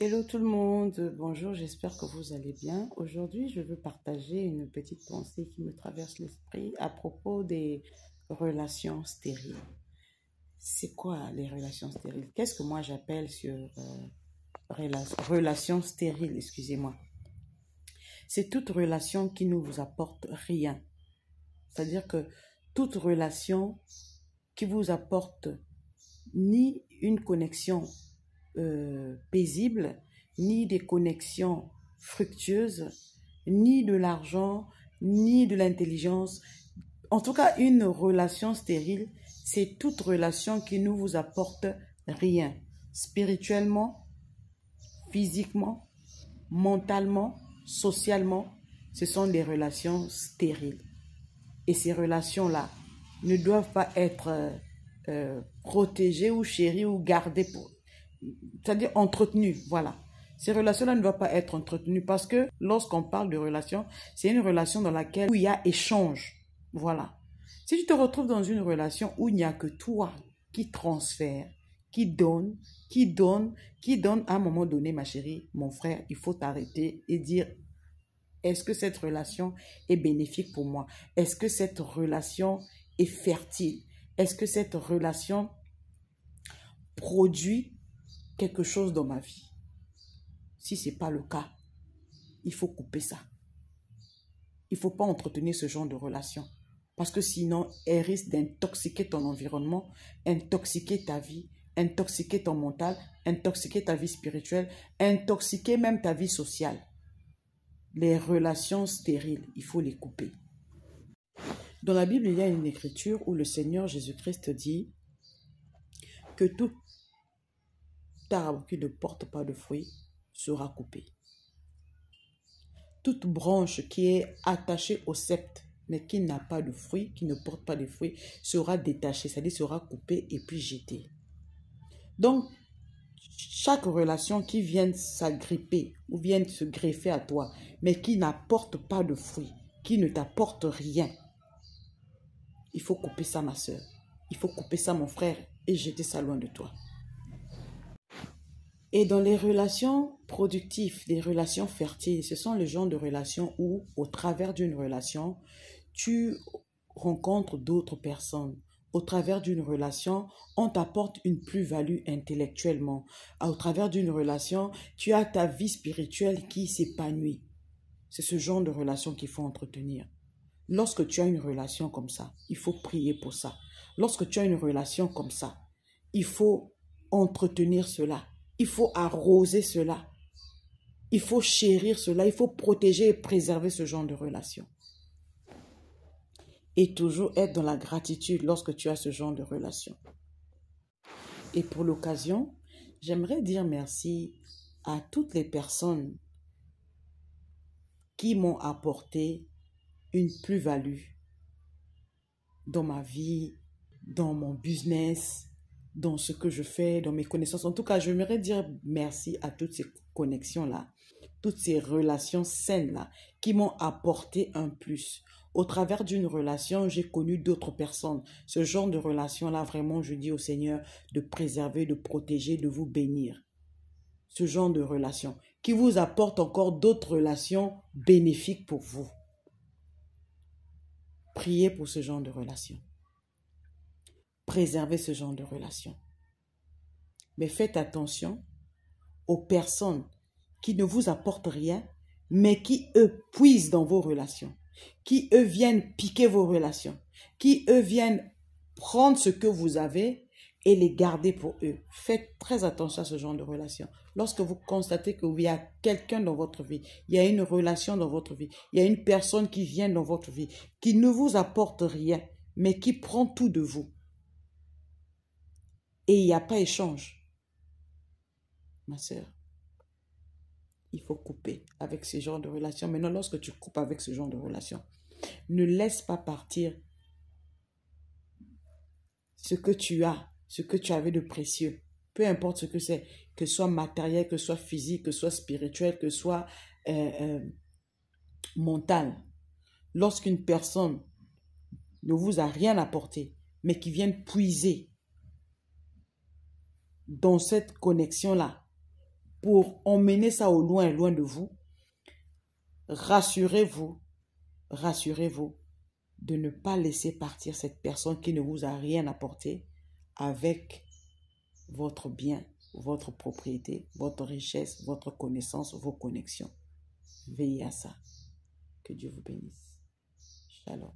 Hello tout le monde, bonjour, j'espère que vous allez bien. Aujourd'hui, je veux partager une petite pensée qui me traverse l'esprit à propos des relations stériles. C'est quoi les relations stériles? Qu'est-ce que moi j'appelle sur relations stériles, excusez-moi. C'est toute relation qui ne vous apporte rien. C'est-à-dire que toute relation qui vous apporte ni une connexion paisible, ni des connexions fructueuses, ni de l'argent, ni de l'intelligence. En tout cas, une relation stérile, c'est toute relation qui ne vous apporte rien. Spirituellement, physiquement, mentalement, socialement, ce sont des relations stériles. Et ces relations-là ne doivent pas être protégées ou chéries ou gardées pour, c'est-à-dire entretenues, voilà. Ces relations-là ne doivent pas être entretenues parce que lorsqu'on parle de relation, c'est une relation dans laquelle où il y a échange, voilà. Si tu te retrouves dans une relation où il n'y a que toi qui transfère, qui donne, qui donne, qui donne, à un moment donné, ma chérie, mon frère, il faut t'arrêter et dire, est-ce que cette relation est bénéfique pour moi? Est-ce que cette relation est fertile? Est-ce que cette relation produit quelque chose dans ma vie? Si ce n'est pas le cas, il faut couper ça. Il ne faut pas entretenir ce genre de relation. Parce que sinon, elle risque d'intoxiquer ton environnement, intoxiquer ta vie, intoxiquer ton mental, intoxiquer ta vie spirituelle, intoxiquer même ta vie sociale. Les relations stériles, il faut les couper. Dans la Bible, il y a une écriture où le Seigneur Jésus-Christ dit que tout arbre qui ne porte pas de fruits sera coupé. Toute branche qui est attachée au sceptre, mais qui n'a pas de fruits, qui ne porte pas de fruits, sera détachée, c'est-à-dire sera coupée et puis jetée. Donc, chaque relation qui vient s'agripper ou vient se greffer à toi, mais qui n'apporte pas de fruits, qui ne t'apporte rien, il faut couper ça, ma soeur. Il faut couper ça, mon frère, et jeter ça loin de toi. Et dans les relations productives, les relations fertiles, ce sont le genre de relations où, au travers d'une relation, tu rencontres d'autres personnes. Au travers d'une relation, on t'apporte une plus-value intellectuellement. Au travers d'une relation, tu as ta vie spirituelle qui s'épanouit. C'est ce genre de relation qu'il faut entretenir. Lorsque tu as une relation comme ça, il faut prier pour ça. Lorsque tu as une relation comme ça, il faut entretenir cela. Il faut arroser cela. Il faut chérir cela. Il faut protéger et préserver ce genre de relation. Et toujours être dans la gratitude lorsque tu as ce genre de relation. Et pour l'occasion, j'aimerais dire merci à toutes les personnes qui m'ont apporté une plus-value dans ma vie, dans mon business, dans ce que je fais, dans mes connaissances. En tout cas, j'aimerais dire merci à toutes ces connexions-là, toutes ces relations saines-là qui m'ont apporté un plus. Au travers d'une relation, j'ai connu d'autres personnes. Ce genre de relation-là, vraiment, je dis au Seigneur de préserver, de protéger, de vous bénir. Ce genre de relation qui vous apporte encore d'autres relations bénéfiques pour vous. Priez pour ce genre de relation. Préservez ce genre de relation. Mais faites attention aux personnes qui ne vous apportent rien, mais qui, eux, puisent dans vos relations, qui, eux, viennent piquer vos relations, qui, eux, viennent prendre ce que vous avez et les garder pour eux. Faites très attention à ce genre de relation. Lorsque vous constatez qu'il y a quelqu'un dans votre vie, il y a une relation dans votre vie, il y a une personne qui vient dans votre vie, qui ne vous apporte rien, mais qui prend tout de vous, et il n'y a pas échange, ma soeur, il faut couper avec ce genre de relation. Maintenant, lorsque tu coupes avec ce genre de relation, ne laisse pas partir ce que tu as, ce que tu avais de précieux. Peu importe ce que c'est, que ce soit matériel, que ce soit physique, que ce soit spirituel, que ce soit mental. Lorsqu'une personne ne vous a rien apporté, mais qui vient puiser dans cette connexion-là, pour emmener ça au loin, loin de vous, rassurez-vous, rassurez-vous de ne pas laisser partir cette personne qui ne vous a rien apporté avec votre bien, votre propriété, votre richesse, votre connaissance, vos connexions. Veillez à ça. Que Dieu vous bénisse. Shalom.